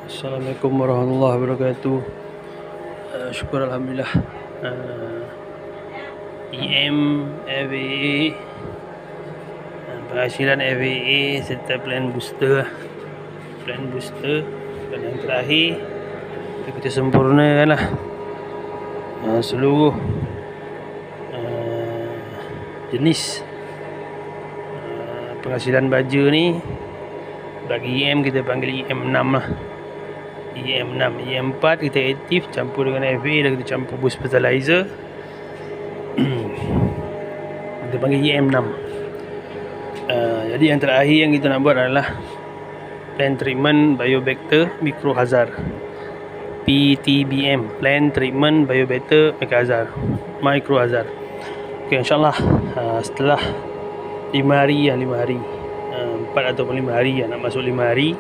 Assalamualaikum warahmatullahi wabarakatuh. Syukur Alhamdulillah. EM, FAA, penghasilan FAA serta plan booster. Dan yang terakhir kita sempurnakan lah seluruh jenis penghasilan baja ni. Bagi EM kita panggil EM6 lah. EM6, EM4 kita aktif campur dengan FA dan kita campur boost fertilizer. Kita panggil EM6. Jadi yang terakhir yang kita nak buat adalah Plant Treatment Biobacter Microhazard, PTBM, Plant Treatment Biobacter Microhazard. Okay, insyaAllah setelah 5 hari 4 ataupun 5 hari nak masuk 5 hari,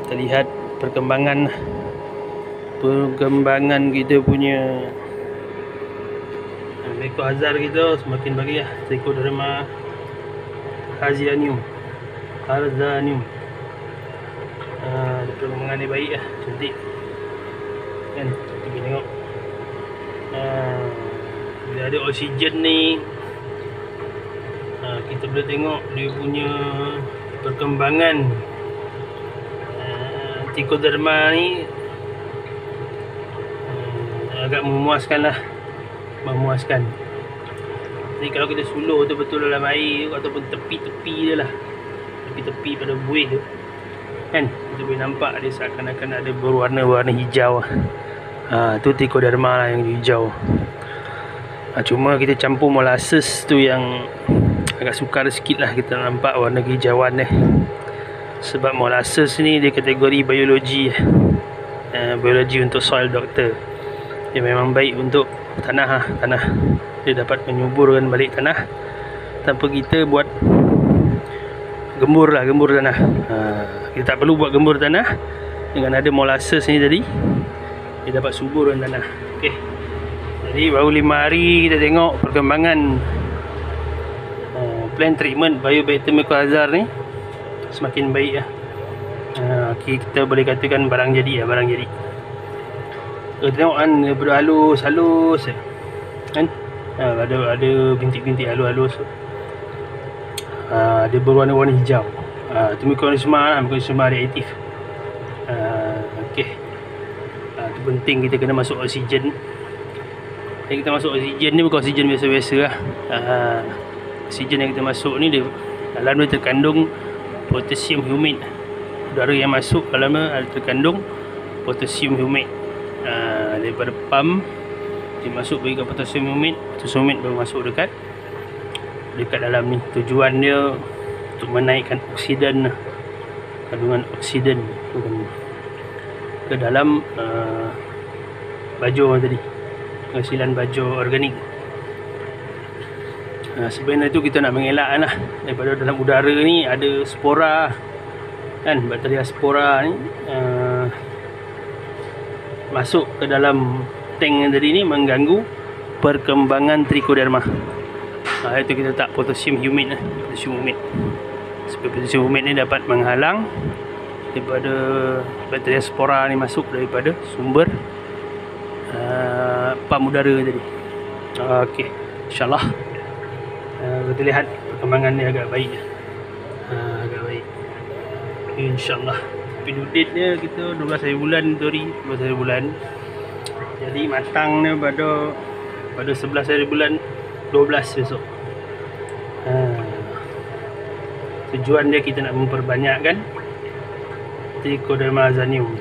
kita lihat perkembangan kita punya Microhazard kita semakin bagus lah. Trichoderma Harzianum, perkembangan dia baik lah, cantik kan. Kita tengok bila ada oksigen ni, kita boleh tengok dia punya perkembangan. Trichoderma ni agak memuaskan. Jadi kalau kita suluh betul-betul dalam air ataupun tepi-tepi dia lah, tepi-tepi pada buih tu kan, kita boleh nampak dia seakan-akan ada berwarna-warna hijau. Tu Trichoderma lah yang hijau. Cuma kita campur molasses tu yang agak sukar sikit lah, kita nampak warna kehijauan dia. Sebab molasses ni dia kategori biologi, biologi untuk soil doctor. Dia memang baik untuk tanah. Dia dapat menyuburkan balik tanah tanpa kita buat gembur tanah. Kita tak perlu buat gembur tanah. Dengan ada molasses ni tadi, dia dapat suburkan tanah. Okey. Jadi baru 5 hari kita tengok perkembangan Plant Treatment Biobacter Microhazard ni semakin baik lah. Kita boleh katakan barang jadi. Kita tengok kan, daripada halus kan, ada bintik-bintik halus. Dia berwarna-warna hijau. Itu Microhazard reaktif. Okey. Itu penting, kita kena masuk oksigen. Jadi kita masuk oksigen ni bukan oksigen biasa-biasa lah. Oksigen yang kita masuk ni, dia dalam dia terkandung potassium humate. Udara yang masuk dalam dia ada terkandung potassium humate. Daripada pump dia masuk bagi ke potassium humate. Potassium humate baru masuk dekat dalam ni. Tujuan dia untuk menaikkan oksidan, kandungan oksidan ke dalam baju tadi, penghasilan baju organik. Sebenarnya tu kita nak mengelak lah, daripada dalam udara ni ada spora kan, bakteria spora ni masuk ke dalam tank yang tadi ni, mengganggu perkembangan Trichoderma. Itu kita tak potassium humate lah, sebab potassium humate ni dapat menghalang daripada bakteria spora ni masuk daripada sumber pam udara tadi. Okey, insyaAllah kita lihat perkembangan dia agak baik. InsyaAllah. Tapi due date dia kita 12 hari bulan. Jadi matang dia pada 11 hari bulan 12 besok. Tujuan dia kita nak memperbanyakkan Trichoderma Harzianum.